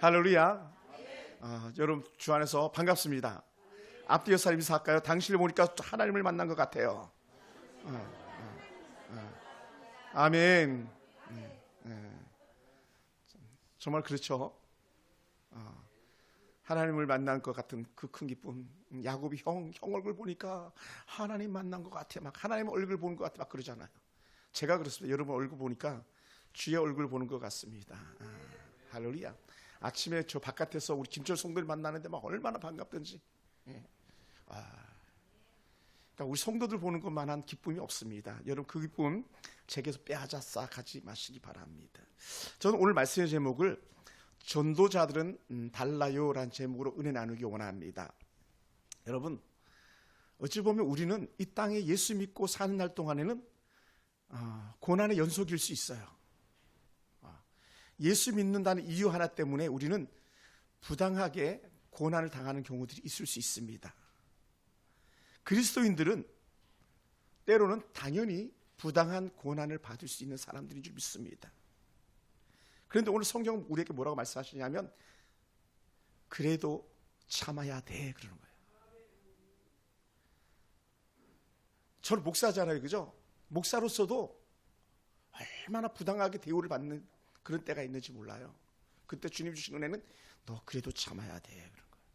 할렐루야. 여러분 주 안에서 반갑습니다. 앞뒤 여사 인사 할까요? 당신을 보니까 하나님을 만난 것 같아요. 아멘. 정말 그렇죠. 하나님을 만난 것 같은 그 큰 기쁨. 야곱이 형 얼굴 보니까 하나님 만난 것 같아. 막 하나님 얼굴 보는 것 같아. 막 그러잖아요. 제가 그렇습니다. 여러분 얼굴 보니까 주의 얼굴 보는 것 같습니다. 할렐루야. 아침에 저 바깥에서 우리 김철 성도들 만나는데 막 얼마나 반갑던지. 그러니까 우리 성도들 보는 것만한 기쁨이 없습니다. 여러분 그 기쁨 제게서 빼앗아 가지 마시기 바랍니다. 저는 오늘 말씀의 제목을 전도자들은 달라요라는 제목으로 은혜 나누기 원합니다. 여러분 어찌 보면 우리는 이 땅에 예수 믿고 사는 날 동안에는 고난의 연속일 수 있어요. 예수 믿는다는 이유 하나 때문에 우리는 부당하게 고난을 당하는 경우들이 있을 수 있습니다. 그리스도인들은 때로는 당연히 부당한 고난을 받을 수 있는 사람들인 줄 믿습니다. 그런데 오늘 성경은 우리에게 뭐라고 말씀하시냐면 그래도 참아야 돼 그러는 거예요. 저는 목사잖아요, 그죠? 목사로서도 얼마나 부당하게 대우를 받는 그런 때가 있는지 몰라요. 그때 주님 주신 은혜는 너 그래도 참아야 돼 그런 거예요.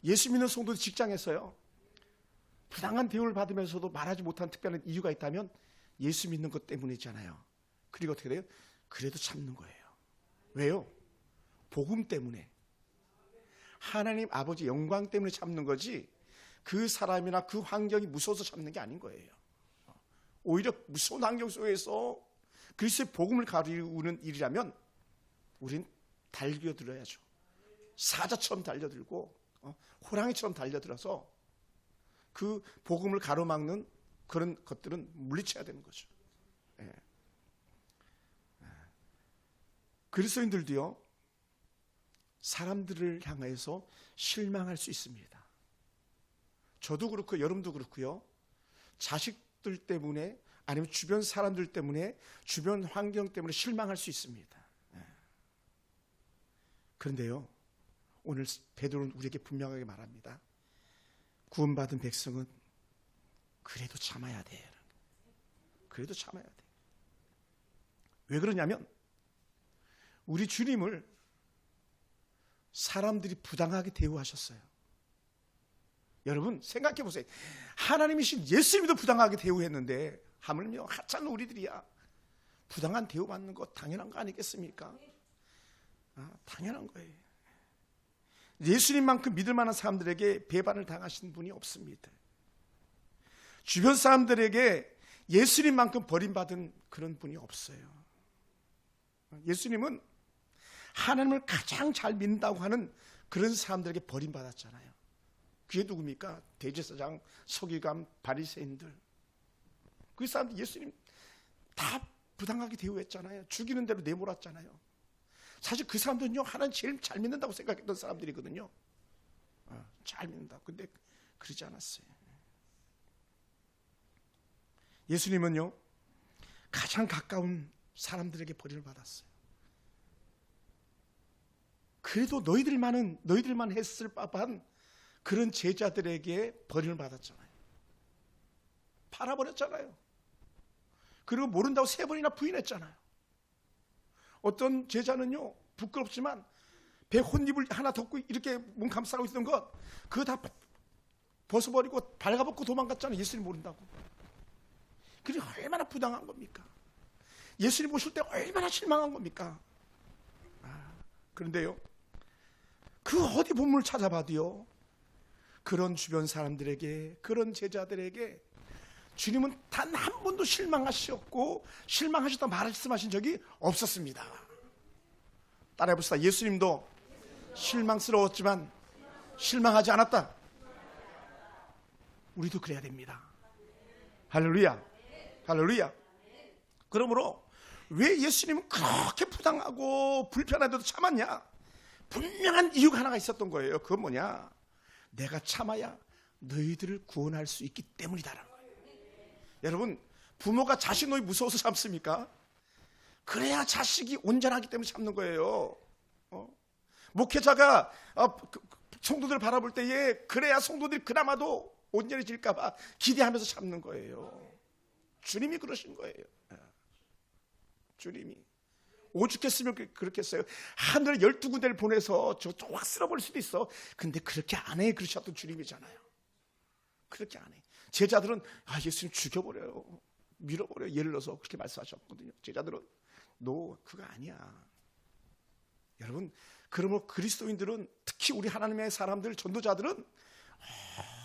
예수 믿는 성도들 직장에서요 부당한 대우를 받으면서도 말하지 못한 특별한 이유가 있다면 예수 믿는 것 때문이잖아요. 그리고 어떻게 돼요? 그래도 참는 거예요. 왜요? 복음 때문에, 하나님 아버지 영광 때문에 참는 거지 그 사람이나 그 환경이 무서워서 참는 게 아닌 거예요. 오히려 무서운 환경 속에서 그리스도의 복음을 가리우는 일이라면 우린 달려들어야죠. 사자처럼 달려들고 호랑이처럼 달려들어서 그 복음을 가로막는 그런 것들은 물리쳐야 되는 거죠. 그리스도인들도요 사람들을 향해서 실망할 수 있습니다. 저도 그렇고 여러분도 그렇고요. 자식들 때문에 아니면 주변 사람들 때문에 주변 환경 때문에 실망할 수 있습니다. 그런데요 오늘 베드로는 우리에게 분명하게 말합니다. 구원받은 백성은 그래도 참아야 돼. 그래도 참아야 돼. 왜 그러냐면 우리 주님을 사람들이 부당하게 대우하셨어요. 여러분 생각해 보세요. 하나님이신 예수님도 부당하게 대우했는데 하물며 하찮은 우리들이야 부당한 대우받는 거 당연한 거 아니겠습니까? 당연한 거예요. 예수님만큼 믿을 만한 사람들에게 배반을 당하신 분이 없습니다. 주변 사람들에게 예수님만큼 버림받은 그런 분이 없어요. 예수님은 하나님을 가장 잘 믿는다고 하는 그런 사람들에게 버림받았잖아요. 그게 누굽니까? 대제사장, 서기관, 바리새인들. 그 사람들 예수님 다 부당하게 대우했잖아요. 죽이는 대로 내몰았잖아요. 사실 그 사람들은요 하나님 제일 잘 믿는다고 생각했던 사람들이거든요. 잘 믿는다. 근데 그러지 않았어요. 예수님은요 가장 가까운 사람들에게 버림을 받았어요. 그래도 너희들만 했을 법한 그런 제자들에게 버림을 받았잖아요. 팔아버렸잖아요. 그리고 모른다고 3번이나 부인했잖아요. 어떤 제자는요 부끄럽지만 배 혼입을 하나 덮고 이렇게 몸 감싸고 있던 것 그거 다 벗어버리고 발가벗고 도망갔잖아요. 예수님 모른다고. 그게 얼마나 부당한 겁니까? 예수님 보실 때 얼마나 실망한 겁니까? 그런데요 그 어디 본문을 찾아봐도요 그런 주변 사람들에게 그런 제자들에게 주님은 단 한 번도 실망하셨고 실망하셨다 말씀하신 적이 없었습니다. 따라해봅시다. 예수님도 실망스러웠지만 실망하지 않았다. 우리도 그래야 됩니다. 할렐루야. 할렐루야. 그러므로 왜 예수님은 그렇게 부당하고 불편한데도 참았냐? 분명한 이유가 하나가 있었던 거예요. 그건 뭐냐? 내가 참아야 너희들을 구원할 수 있기 때문이다라는 거예요. 여러분 부모가 자식 놈이 무서워서 참습니까? 그래야 자식이 온전하기 때문에 참는 거예요. 목회자가 성도들 바라볼 때에 그래야 성도들이 그나마도 온전해질까 봐 기대하면서 참는 거예요. 주님이 그러신 거예요. 주님이 오죽했으면 그렇게 했어요. 하늘에 12군데를 보내서 확 쓸어버릴 수도 있어. 근데 그렇게 안 해 그러셨던 주님이잖아요. 그렇게 안 해. 제자들은 예수님 죽여버려요, 밀어버려요, 예를 들어서 그렇게 말씀하셨거든요. 제자들은 너 그거 아니야. 여러분, 그러므로 그리스도인들은, 특히 우리 하나님의 사람들, 전도자들은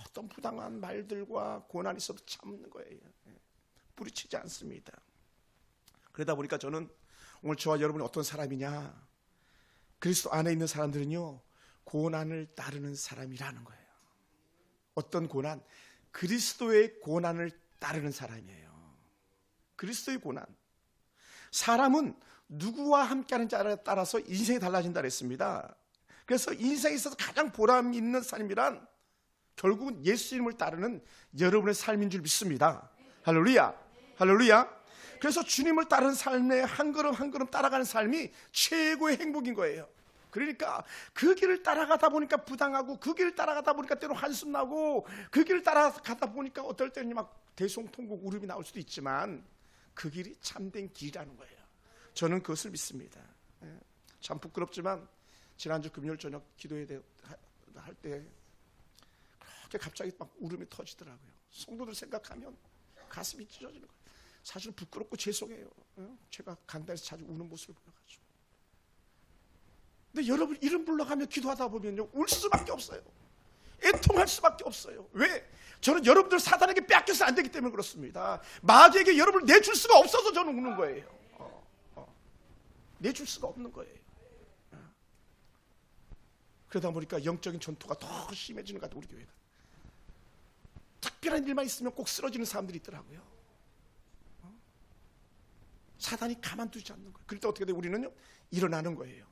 어떤 부당한 말들과 고난이 있어도 참는 거예요. 뿌리치지 않습니다. 그러다 보니까 저는 오늘 저와 여러분이 어떤 사람이냐, 그리스도 안에 있는 사람들은요, 고난을 따르는 사람이라는 거예요. 어떤 고난? 그리스도의 고난을 따르는 사람이에요. 그리스도의 고난. 사람은 누구와 함께하는지에 따라서 인생이 달라진다 그랬습니다. 그래서 인생에 있어서 가장 보람 있는 삶이란 결국은 예수님을 따르는 여러분의 삶인 줄 믿습니다. 할렐루야, 할렐루야. 그래서 주님을 따르는 삶에 한 걸음 한 걸음 따라가는 삶이 최고의 행복인 거예요. 그러니까 그 길을 따라가다 보니까 부당하고, 그 길을 따라가다 보니까 때로 한숨 나고, 그 길을 따라가다 보니까 어떨 때는 막 대성통곡 울음이 나올 수도 있지만 그 길이 참된 길이라는 거예요. 저는 그것을 믿습니다. 참 부끄럽지만 지난주 금요일 저녁 기도회 할 때 그렇게 갑자기 막 울음이 터지더라고요. 성도들 생각하면 가슴이 찢어지는 거예요. 사실 부끄럽고 죄송해요. 제가 강단에서 자주 우는 모습을 보여가지고. 근데 여러분 이름 불러가며 기도하다 보면요, 울 수밖에 없어요. 애통할 수밖에 없어요. 왜? 저는 여러분들 사단에게 뺏겨서 안 되기 때문에 그렇습니다. 마귀에게 여러분을 내줄 수가 없어서 저는 우는 거예요. 내줄 수가 없는 거예요. 그러다 보니까 영적인 전투가 더 심해지는 것 같아요. 우리 교회가 특별한 일만 있으면 꼭 쓰러지는 사람들이 있더라고요. 사단이 가만두지 않는 거예요. 그럴 때 어떻게 돼요? 우리는요, 일어나는 거예요.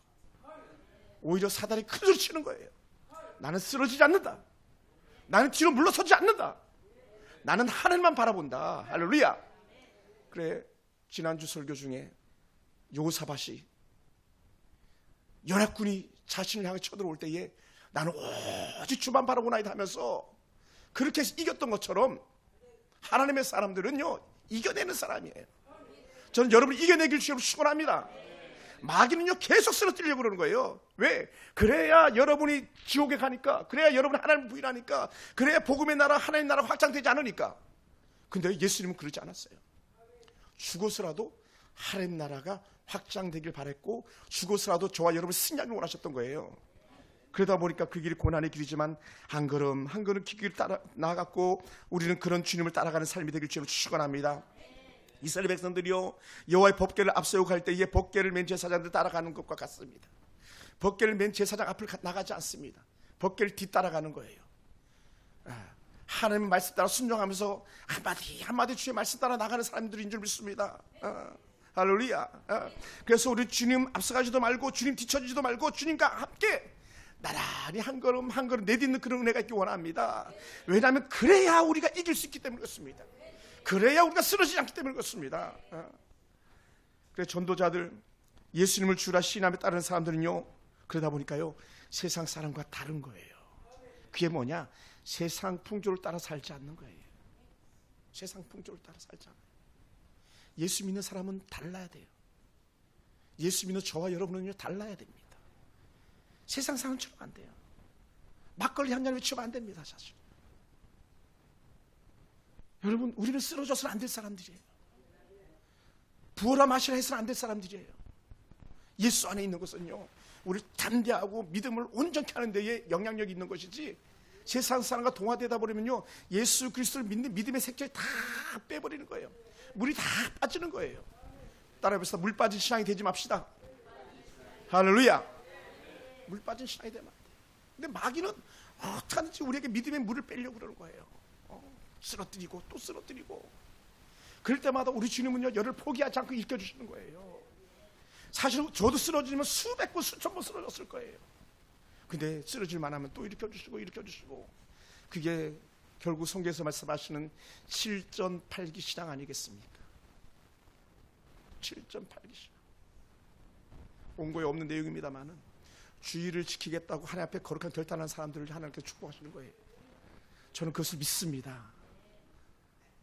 오히려 사단이 큰 소리 치는 거예요. 나는 쓰러지지 않는다. 나는 뒤로 물러서지 않는다. 나는 하늘만 바라본다. 할렐루야. 그래, 지난주 설교 중에 여호사밧이 연합군이 자신을 향해 쳐들어올 때에 나는 오직 주만 바라보나이다 하면서 그렇게 이겼던 것처럼 하나님의 사람들은요, 이겨내는 사람이에요. 저는 여러분을 이겨내길 주로 축원합니다. 마귀는요, 계속 쓰러뜨리려고 그러는 거예요. 왜? 그래야 여러분이 지옥에 가니까, 그래야 여러분이 하나님을 부인하니까, 그래야 복음의 나라, 하나님 나라가 확장되지 않으니까. 근데 예수님은 그러지 않았어요. 죽어서라도 하나님 나라가 확장되길 바랬고, 죽어서라도 저와 여러분 승리하길 원하셨던 거예요. 그러다 보니까 그 길이 고난의 길이지만 한 걸음 한 걸음 길을 따라 나아갔고, 우리는 그런 주님을 따라가는 삶이 되길 주님을 축원합니다. 이스라엘 백성들이요, 여호와의 법궤를 앞세우고 갈 때에 법궤를 맨 제사장들 따라가는 것과 같습니다. 법궤를 맨 제사장 앞을 나가지 않습니다. 법궤를 뒤따라가는 거예요. 하나님의 말씀 따라 순종하면서 한마디 한마디 주의 말씀 따라 나가는 사람들인 줄 믿습니다. 할렐루야. 그래서 우리 주님 앞서가지도 말고, 주님 뒤처지지도 말고, 주님과 함께 나란히 한 걸음 한 걸음 내딛는 그런 은혜가 있기 원합니다. 왜냐하면 그래야 우리가 이길 수 있기 때문에 그렇습니다. 그래야 우리가 쓰러지지 않기 때문에 그렇습니다. 그래서 전도자들, 예수님을 주라 신함에 따르는 사람들은요, 그러다 보니까요, 세상 사람과 다른 거예요. 그게 뭐냐? 세상 풍조를 따라 살지 않는 거예요. 세상 풍조를 따라 살지 않아요. 예수 믿는 사람은 달라야 돼요. 예수 믿는 저와 여러분은요, 달라야 됩니다. 세상 사람처럼 안 돼요. 막걸리 한 잔 외치면 안 됩니다, 사실. 여러분, 우리는 쓰러져서는 안 될 사람들이에요. 부어라 마시라 해서는 안 될 사람들이에요. 예수 안에 있는 것은요, 우리를 담대하고 믿음을 온전케 하는 데에 영향력이 있는 것이지, 세상 사람과 동화되다 버리면요, 예수 그리스도를 믿는 믿음의 색깔이 다 빼버리는 거예요. 물이 다 빠지는 거예요. 따라해봅시다. 물 빠진 신앙이 되지 맙시다. 할렐루야. 물 빠진 신앙이 되면 안 돼요. 근데 마귀는 어떻게 하든지 우리에게 믿음의 물을 빼려고 그러는 거예요. 쓰러뜨리고 또 쓰러뜨리고. 그럴 때마다 우리 주님은요, 열을 포기하지 않고 일으켜주시는 거예요. 사실 저도 쓰러지면 수백 번 수천 번 쓰러졌을 거예요. 근데 쓰러질만 하면 또 일으켜주시고. 그게 결국 성경에서 말씀하시는 7전 8기 신앙 아니겠습니까? 7전 8기 신앙. 본고에 없는 내용입니다만은 주의를 지키겠다고 하나님 앞에 거룩한 결단한 사람들을 하나님께 축복하시는 거예요. 저는 그것을 믿습니다.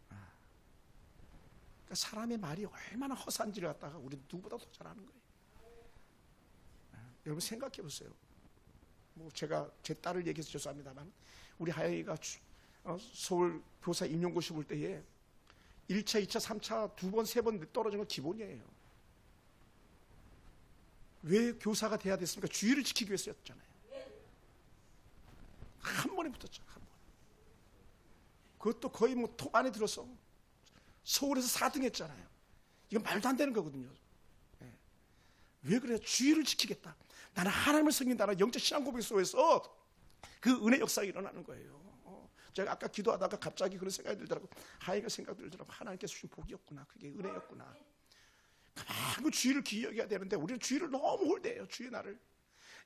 그러니까 사람의 말이 얼마나 허산지를 갖다가 우리 누구보다 더 잘하는 거예요. 여러분 생각해 보세요. 뭐 제가 제 딸을 얘기해서 죄송합니다만 우리 하영이가 서울 교사 임용고시 볼 때에 1차, 2차, 3차 두 번, 세 번 떨어진 건 기본이에요. 왜 교사가 돼야 됐습니까? 주의를 지키기 위해서였잖아요. 한 번에 붙었잖아요. 한 번. 그것도 거의 뭐 톱 안에 들어서 서울에서 4등 했잖아요. 이건 말도 안 되는 거거든요. 왜 그래요? 주의를 지키겠다. 나는 하나님을 섬긴다는 영적 신앙 고백 속에서 그 은혜 역사가 일어나는 거예요. 제가 아까 기도하다가 갑자기 그런 생각이 들더라고요. 하이가 생각 들더라고요. 하나님께서 주신 복이었구나. 그게 은혜였구나. 가만히 주의를 기억해야 되는데 우리는 주의를 너무 홀대해요. 주의 나를.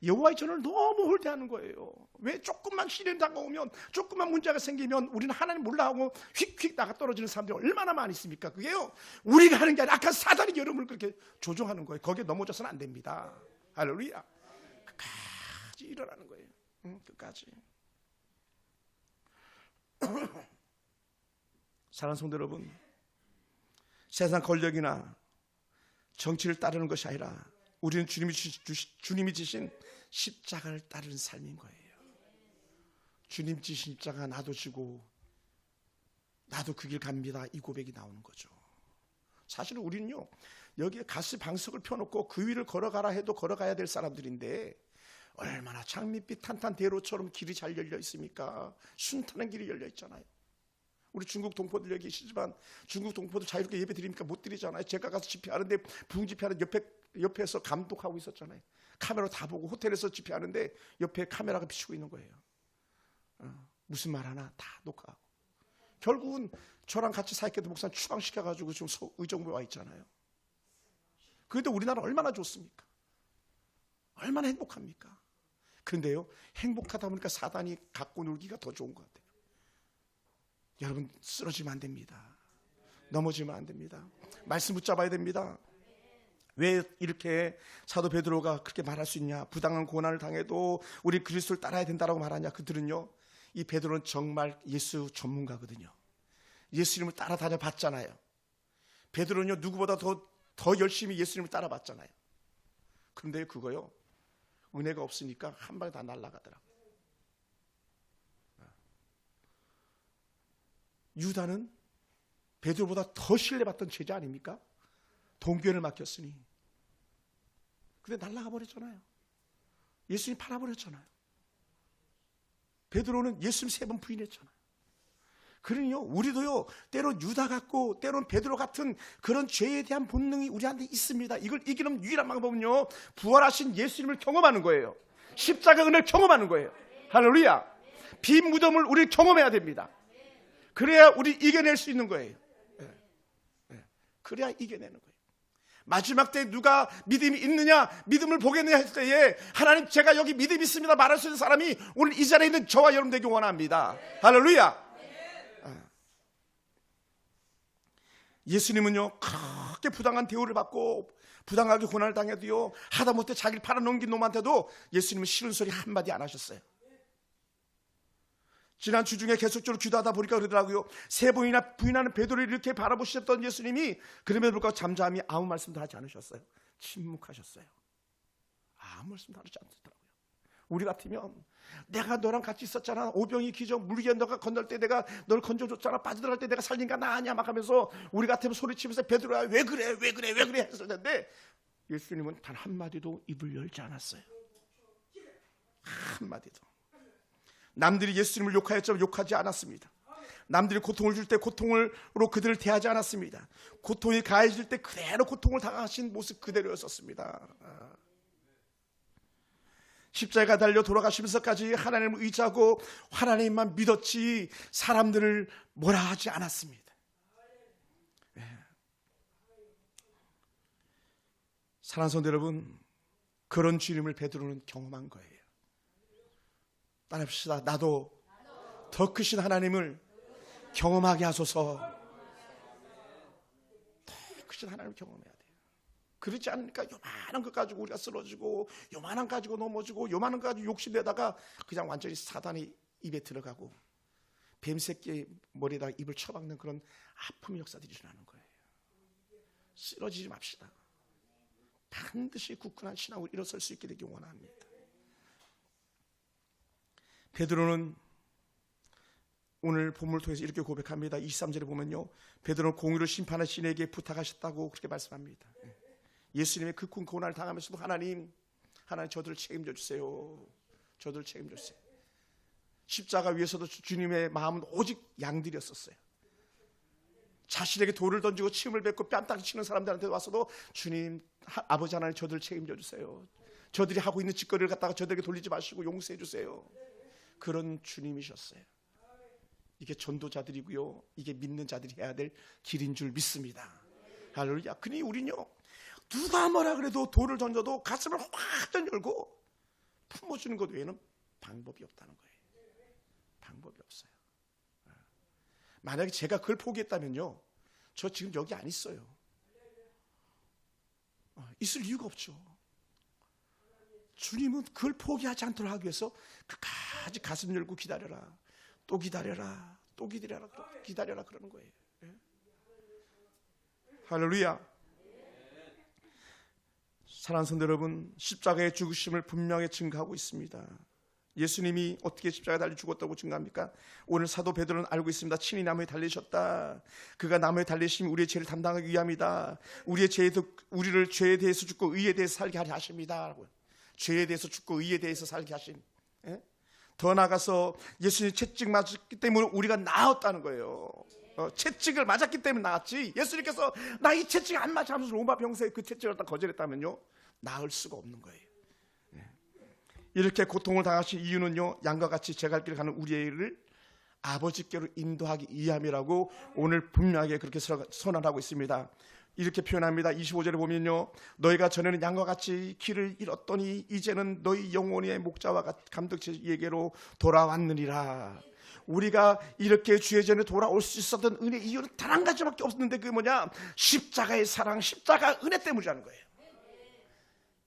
여호와의 전을 너무 홀대하는 거예요. 왜 조금만 시련이 다가오면 조금만 문제가 생기면 우리는 하나님 몰라 하고 휙휙 나가 떨어지는 사람들이 얼마나 많이 있습니까? 그게요. 우리가 하는 게 아니라 악한 사단이 여러분을 그렇게 조종하는 거예요. 거기에 넘어져서는 안 됩니다. 할렐루야. 끝까지 일어나는 거예요. 끝까지. 사랑하는 성도 여러분, 세상 권력이나 정치를 따르는 것이 아니라 우리는 주님이 지신 십자가를 따르는 삶인 거예요. 주님 지신 십자가 나도 지고 나도 그 길 갑니다. 이 고백이 나오는 거죠. 사실은 우리는요, 여기에 가스 방석을 펴놓고 그 위를 걸어가라 해도 걸어가야 될 사람들인데 얼마나 장밋빛 탄탄대로처럼 길이 잘 열려 있습니까? 순탄한 길이 열려 있잖아요. 우리 중국 동포들 여기 계시지만 중국 동포들 자유롭게 예배 드립니까? 못 드리잖아요. 제가 가서 집회하는데 부흥 집회하는 옆에서 감독하고 있었잖아요. 카메라 다 보고 호텔에서 집회하는데 옆에 카메라가 비추고 있는 거예요. 무슨 말 하나 다 녹화하고. 결국은 저랑 같이 사역해도 목사님 추방시켜가지고 지금 의정부에 와 있잖아요. 그런데 우리나라 얼마나 좋습니까? 얼마나 행복합니까? 그런데요, 행복하다 보니까 사단이 갖고 놀기가 더 좋은 것 같아요. 여러분 쓰러지면 안 됩니다. 넘어지면 안 됩니다. 말씀 붙잡아야 됩니다. 왜 이렇게 사도 베드로가 그렇게 말할 수 있냐? 부당한 고난을 당해도 우리 그리스도를 따라야 된다고 말하냐? 그들은요, 이 베드로는 정말 예수 전문가거든요. 예수님을 따라다녀 봤잖아요. 베드로는요, 누구보다 더 열심히 예수님을 따라봤잖아요. 그런데 그거요, 은혜가 없으니까 한 방에 다 날아가더라고요. 유다는 베드로보다 더 신뢰받던 제자 아닙니까? 동교회를 맡겼으니. 근데 날아가 버렸잖아요. 예수님 팔아버렸잖아요. 베드로는 예수님 3번 부인했잖아요. 그러니요, 우리도요, 때론 유다 같고 때론 베드로 같은 그런 죄에 대한 본능이 우리한테 있습니다. 이걸 이기는 유일한 방법은요, 부활하신 예수님을 경험하는 거예요. 십자가 은혜를 경험하는 거예요. 할렐루야. 빈 무덤을 우리 경험해야 됩니다. 그래야 우리 이겨낼 수 있는 거예요. 그래야 이겨내는 거예요. 마지막 때 누가 믿음이 있느냐, 믿음을 보겠느냐 했을 때에 하나님 제가 여기 믿음이 있습니다 말할 수 있는 사람이 오늘 이 자리에 있는 저와 여러분 되기 원합니다. 할렐루야. 예수님은요, 그렇게 부당한 대우를 받고 부당하게 고난을 당해도요, 하다못해 자기를 팔아넘긴 놈한테도 예수님은 싫은 소리 한마디 안 하셨어요. 지난 주 중에 계속적으로 기도하다 보니까 그러더라고요. 3번이나 부인하는 베드로를 이렇게 바라보셨던 예수님이 그럼에도 불구하고 잠잠히 아무 말씀도 하지 않으셨어요. 침묵하셨어요. 아무 말씀도 하지 않더라고요. 우리 같으면 내가 너랑 같이 있었잖아. 오병이 기적 물기에 너가 건널 때 내가 널 건져줬잖아. 빠져들어갈 때 내가 살린가 나 아니야 막 하면서 우리 같으면 소리치면서 베드로야 왜 그래 했을 텐데 예수님은 단 한마디도 입을 열지 않았어요. 한마디도. 남들이 예수님을 욕하였지만 욕하지 않았습니다. 남들이 고통을 줄 때 고통으로 그들을 대하지 않았습니다. 고통이 가해질 때 그대로 고통을 당하신 모습 그대로였었습니다. 십자가에 달려 돌아가시면서까지 하나님을 의지하고 하나님만 믿었지 사람들을 뭐라 하지 않았습니다. 사랑하는 성도 여러분, 그런 주님을 베드로는 경험한 거예요. 따라합시다. 나도 더 크신 하나님을 경험하게 하소서. 더 크신 하나님을 경험해야 돼요. 그렇지 않으니까 요만한 것 가지고 우리가 쓰러지고, 요만한 거 가지고 넘어지고, 요만한 거 가지고 욕심내다가 그냥 완전히 사단이 입에 들어가고 뱀새끼의 머리에다가 입을 쳐박는 그런 아픔의 역사들이 일어나는 거예요. 쓰러지지 맙시다. 반드시 굳건한 신앙으로 일어설 수 있게 되길 원합니다. 베드로는 오늘 본문을 통해서 이렇게 고백합니다. 23절에 보면요, 베드로는 공의를 심판하신 이에게 부탁하셨다고 그렇게 말씀합니다. 예수님의 그 큰 고난을 당하면서도 하나님 저들을 책임져 주세요. 저들을 책임져 주세요. 십자가 위에서도 주님의 마음은 오직 양들이었었어요. 자신에게 돌을 던지고 침을 뱉고 뺨딱 치는 사람들한테 와서도 주님, 아버지 하나님 저들을 책임져 주세요. 저들이 하고 있는 짓거리를 갖다가 저들에게 돌리지 마시고 용서해 주세요. 그런 주님이셨어요. 이게 전도자들이고요, 이게 믿는 자들이 해야 될 길인 줄 믿습니다. 할렐루야. 그러니 우리는요, 누가 뭐라 그래도 돌을 던져도 가슴을 확 열고 품어주는 것 외에는 방법이 없다는 거예요. 방법이 없어요. 만약에 제가 그걸 포기했다면요, 저 지금 여기 안 있어요. 있을 이유가 없죠. 주님은 그걸 포기하지 않도록 하기 위해서 끝까지 가슴 열고 기다려라, 또 기다려라, 또 기다려라 그러는 거예요. 할렐루야. 사랑하는 성도 여러분, 십자가의 죽으심을 분명히 증거하고 있습니다. 예수님이 어떻게 십자가에 달려 죽었다고 증거합니까? 오늘 사도 베드로는 알고 있습니다. 친히 나무에 달리셨다. 그가 나무에 달리시면 우리의 죄를 담당하기 위함이다. 우리를 죄에 대해서 죽고 의에 대해서 살게 하려 하십니다. 죄에 대해서 죽고 의에 대해서 살게 하신. 더 나아가서 예수님이 채찍 맞았기 때문에 우리가 나았다는 거예요. 채찍을 맞았기 때문에 나았지, 예수님께서 나 이 채찍 안 맞아 하면서 로마 병사의 그 채찍을 다 거절했다면요, 나을 수가 없는 거예요. 이렇게 고통을 당하신 이유는요, 양과 같이 제 갈 길을 가는 우리를 아버지께로 인도하기 위함이라고 오늘 분명하게 그렇게 선언하고 있습니다. 이렇게 표현합니다. 25절에 보면요, 너희가 전에는 양과 같이 길을 잃었더니 이제는 너희 영혼의 목자와 감독자에게로 돌아왔느니라. 우리가 이렇게 주의 전에 돌아올 수 있었던 은혜 이유는 단 한 가지밖에 없었는데, 그게 뭐냐? 십자가의 사랑, 십자가 은혜 때문이라는 거예요.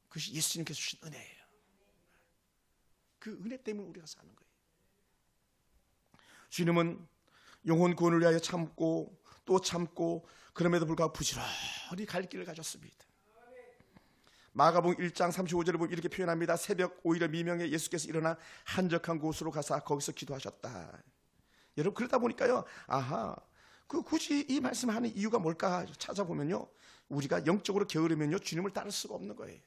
그것이 예수님께서 주신 은혜예요. 그 은혜 때문에 우리가 사는 거예요. 주님은 영혼 구원을 위하여 참고 또 참고, 그럼에도 불구하고 부지런히 갈 길을 가셨습니다. 마가복음 1장 35절에 보면 이렇게 표현합니다. 새벽 오히려 미명에 예수께서 일어나 한적한 곳으로 가서 거기서 기도하셨다. 여러분, 그러다 보니까요, 굳이 이 말씀을 하는 이유가 뭘까 찾아보면요, 우리가 영적으로 게으르면요, 주님을 따를 수가 없는 거예요.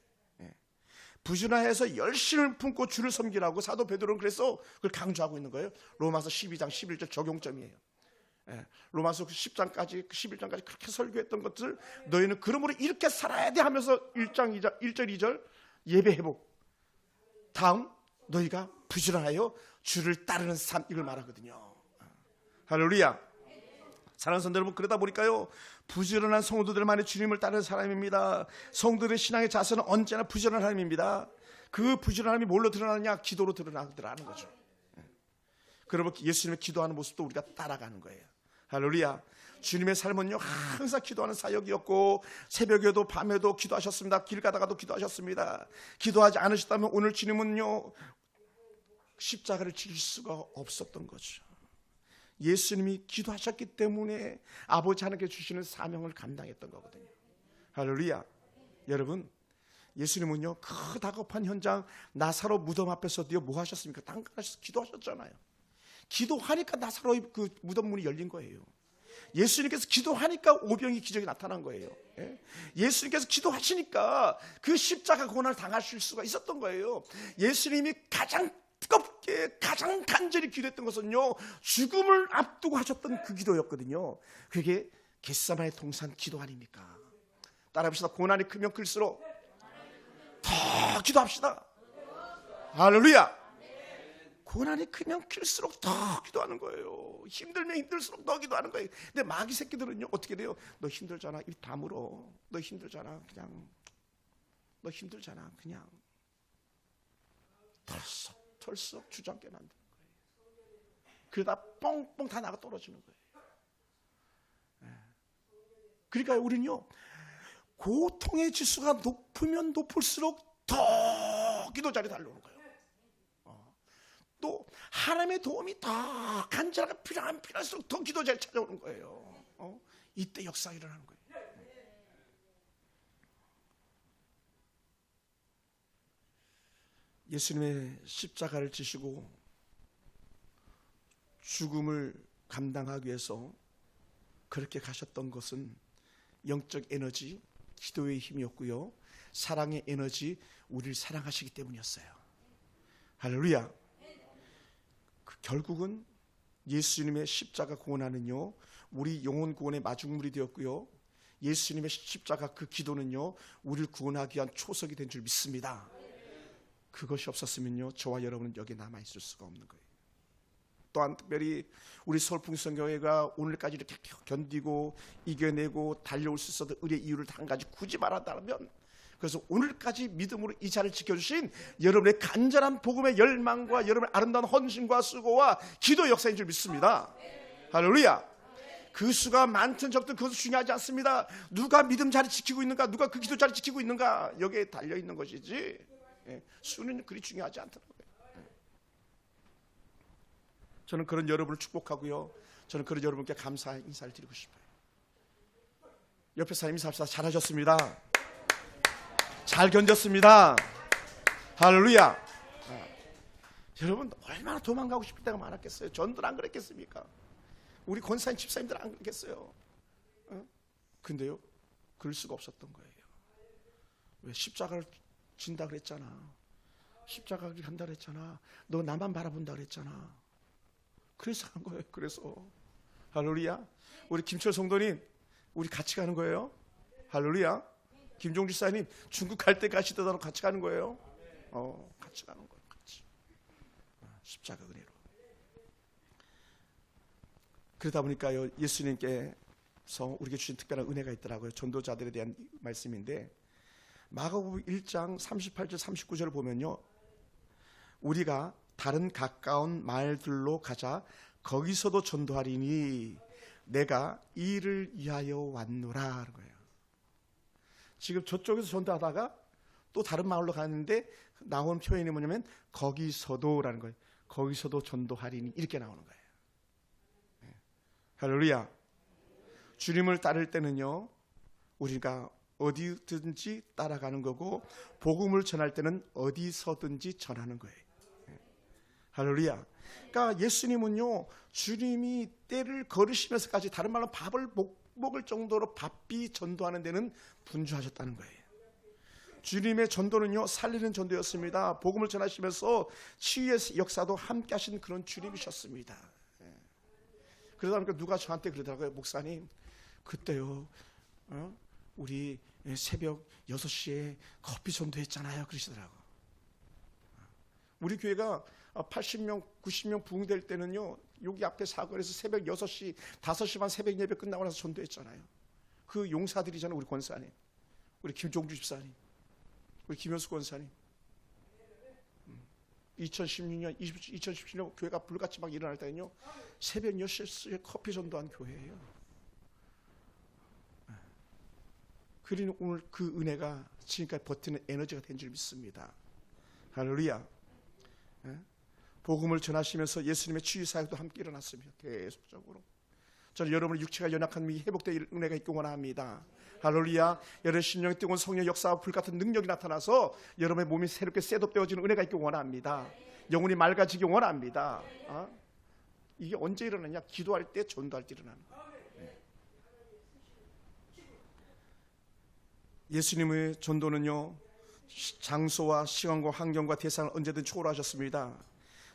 부지런해서 열심을 품고 주를 섬기라고 사도 베드로는 그래서 그걸 강조하고 있는 거예요. 로마서 12장 11절 적용점이에요. 로마서 10장까지 11장까지 그렇게 설교했던 것들, 너희는 그러므로 이렇게 살아야 돼 하면서 1장 1절 2절 예배 회복, 다음 너희가 부지런하여 주를 따르는 삶, 이걸 말하거든요. 할렐루야. 사랑하는 성도 여러분, 그러다 보니까요, 부지런한 성도들만이 주님을 따르는 사람입니다. 성도들의 신앙의 자세는 언제나 부지런한 사람입니다. 그 부지런함이 뭘로 드러나느냐? 기도로 드러나는 거죠. 그러면 예수님의 기도하는 모습도 우리가 따라가는 거예요. 할렐루야. 주님의 삶은요, 항상 기도하는 사역이었고, 새벽에도 밤에도 기도하셨습니다. 길 가다가도 기도하셨습니다. 기도하지 않으셨다면 오늘 주님은요, 십자가를 지킬 수가 없었던 거죠. 예수님이 기도하셨기 때문에 아버지 하나님께 주시는 사명을 감당했던 거거든요. 할렐루야. 여러분, 예수님은요, 그 다급한 현장 나사로 무덤 앞에서도요, 뭐 하셨습니까? 당근하셔서 기도하셨잖아요. 기도하니까 나사로의 그 무덤 문이 열린 거예요. 예수님께서 기도하니까 오병이 기적이 나타난 거예요. 예수님께서 기도하시니까 그 십자가 고난을 당하실 수가 있었던 거예요. 예수님이 가장 뜨겁게 가장 간절히 기도했던 것은요, 죽음을 앞두고 하셨던 그 기도였거든요. 그게 겟세마네 동산 기도 아닙니까? 따라합시다. 고난이 크면 클수록 더 기도합시다. 할렐루야. 고난이 크면 클수록 더 기도하는 거예요. 힘들면 힘들수록 더 기도하는 거예요. 근데 마귀 새끼들은요, 어떻게 돼요? 너 힘들잖아, 입 다물어. 너 힘들잖아, 그냥. 너 힘들잖아, 그냥. 털썩 주저앉게 만드는 거예요. 그러다 뻥뻥 다 나가 떨어지는 거예요. 그러니까 우리는요, 고통의 지수가 높으면 높을수록 더 기도 자리에 달려오는 거예요. 또 하나님의 도움이 더 간절하게 필요할수록 더 기도 자리에 찾아오는 거예요. 이때 역사가 일어나는 거예요. 예수님의 십자가를 지시고 죽음을 감당하기 위해서 그렇게 가셨던 것은 영적 에너지, 기도의 힘이었고요, 사랑의 에너지, 우리를 사랑하시기 때문이었어요. 할렐루야. 결국은 예수님의 십자가 구원하는요, 우리 영혼 구원의 마중물이 되었고요, 예수님의 십자가 그 기도는요, 우리를 구원하기 위한 초석이 된 줄 믿습니다. 그것이 없었으면요, 저와 여러분은 여기에 남아있을 수가 없는 거예요. 또한 특별히 우리 서울풍성교회가 오늘까지 이렇게 견디고 이겨내고 달려올 수 있어도 의뢰 이유를 한 가지 굳이 말한다면, 그래서 오늘까지 믿음으로 이 자리를 지켜주신 여러분의 간절한 복음의 열망과 여러분의 아름다운 헌신과 수고와 기도 역사인 줄 믿습니다. 할렐루야. 그 수가 많든 적든 그것은 중요하지 않습니다. 누가 믿음 자리 지키고 있는가, 누가 그 기도 자리 지키고 있는가, 여기에 달려있는 것이지 수는 그리 중요하지 않더라고요. 저는 그런 여러분을 축복하고요, 저는 그런 여러분께 감사의 인사를 드리고 싶어요. 옆에 사람 인사합시다. 잘하셨습니다. 잘 견뎠습니다. 할렐루야. 여러분 얼마나 도망가고 싶을 때가 많았겠어요. 전들 안 그랬겠습니까? 우리 권사님 집사님들 안 그랬겠어요. 근데요, 그럴 수가 없었던 거예요. 왜? 십자가를 진다 그랬잖아. 십자가를 한다 그랬잖아. 너 나만 바라본다 그랬잖아. 그래서 한 거예요. 그래서 할렐루야. 우리 김철 성도님, 우리 같이 가는 거예요. 할렐루야. 김종주 사님, 중국 갈 때 가시더라도 같이 가는 거예요. 같이 가는 거예요. 같이. 십자가 은혜로. 그러다 보니까요, 예수님께서 우리에게 주신 특별한 은혜가 있더라고요. 전도자들에 대한 말씀인데, 마가복음 1장 38절 39절을 보면요, 우리가 다른 가까운 마을들로 가자 거기서도 전도하리니 내가 이 일을 위하여 왔노라 하는 거예요. 지금 저쪽에서 전도하다가 또 다른 마을로 가는데 나온 표현이 뭐냐면 거기서도라는 거예요. 거기서도 전도하리니 이렇게 나오는 거예요. 할렐루야. 주님을 따를 때는요, 우리가 어디든지 따라가는 거고, 복음을 전할 때는 어디서든지 전하는 거예요. 할렐루야. 그러니까 예수님은요, 주님이 때를 걸으시면서까지, 다른 말로 밥을 못 먹을 정도로 바삐 전도하는 데는 분주하셨다는 거예요. 주님의 전도는요, 살리는 전도였습니다. 복음을 전하시면서 치유의 역사도 함께 하신 그런 주님이셨습니다. 그러다 보니까 누가 저한테 그러더라고요. 목사님, 그때요, 우리 새벽 6시에 커피 전도했잖아요. 그러시더라고요. 우리 교회가 80명, 90명 부흥될 때는요, 여기 앞에 사거리에서 새벽 6시, 5시 반 새벽 예배 끝나고 나서 전도했잖아요. 그 용사들이잖아요. 우리 권사님, 우리 김종주 집사님, 우리 김현수 권사님. 2016년, 2017년 교회가 불같이 막 일어날 때는요, 새벽 6시에 커피 전도한 교회예요. 그러니 오늘 그 은혜가 지금까지 버티는 에너지가 된 줄 믿습니다. 할렐루야. 복음을 전하시면서 예수님의 치유 사역도 함께 일어났습니다. 계속적으로. 저는 여러분의 육체가 연약한 미 회복될 은혜가 있기 원합니다. 할렐루야. 여러분 심령의 뜨거운 성령의 역사와 불같은 능력이 나타나서 여러분의 몸이 새롭게 셋업되어지는 은혜가 있기 원합니다. 영혼이 맑아지기 원합니다. 이게 언제 일어나냐? 기도할 때, 전도할 때 일어나는 거예요. 예수님의 전도는요, 장소와 시간과 환경과 대상을 언제든 초월하셨습니다.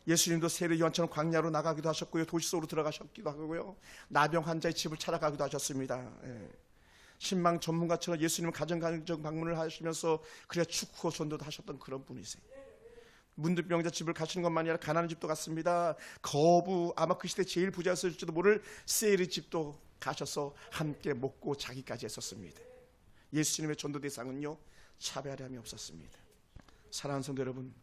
예수님도 세례 요한처럼 광야로 나가기도 하셨고요, 도시 속으로 들어가셨기도 하고요, 나병 환자의 집을 찾아가기도 하셨습니다. 신망 전문가처럼 예수님은 가정 방문을 하시면서 그래야 축구 전도도 하셨던 그런 분이세요. 문둥병자 집을 가시는 것만이 아니라 가난한 집도 갔습니다. 거부, 아마 그 시대 제일 부자였을지도 모를 세리 집도 가셔서 함께 먹고 자기까지 했었습니다. 예수님의 전도 대상은요, 차별함이 없었습니다. 사랑하는 성도 여러분,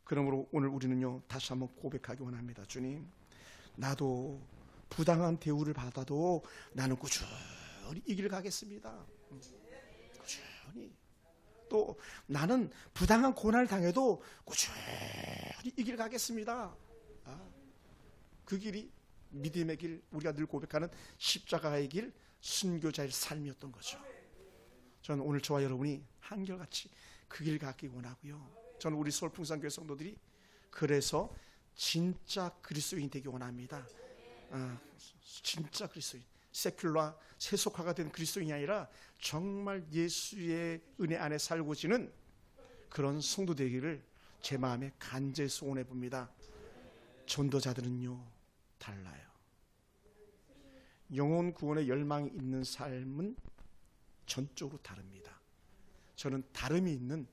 그러므로 오늘 우리는요, 다시 한번 고백하기 원합니다. 주님, 나도 부당한 대우를 받아도 나는 꾸준히 이 길을 가겠습니다. 꾸준히, 또 나는 부당한 고난을 당해도 꾸준히 이 길 가겠습니다. 그 길이 믿음의 길, 우리가 늘 고백하는 십자가의 길, 순교자의 삶이었던 거죠. 저는 오늘 저와 여러분이 한결같이 그 길 가기 원하고요. 저는 우리 서울 풍산교회 성도들이 그래서 진짜 그리스도인 되기 원합니다. 진짜 그리스도인, 세큘라 세속화가 된 그리스도인이 아니라 정말 예수의 은혜 안에 살고지는 그런 성도 되기를 제 마음에 간절히 소원해 봅니다. 전도자들은요 달라요. 영혼 구원의 열망이 있는 삶은 전적으로 다릅니다. 저는 다름이 있는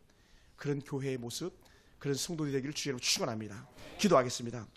그런 교회의 모습, 그런 성도들이 되기를 주의로 축원합니다. 기도하겠습니다.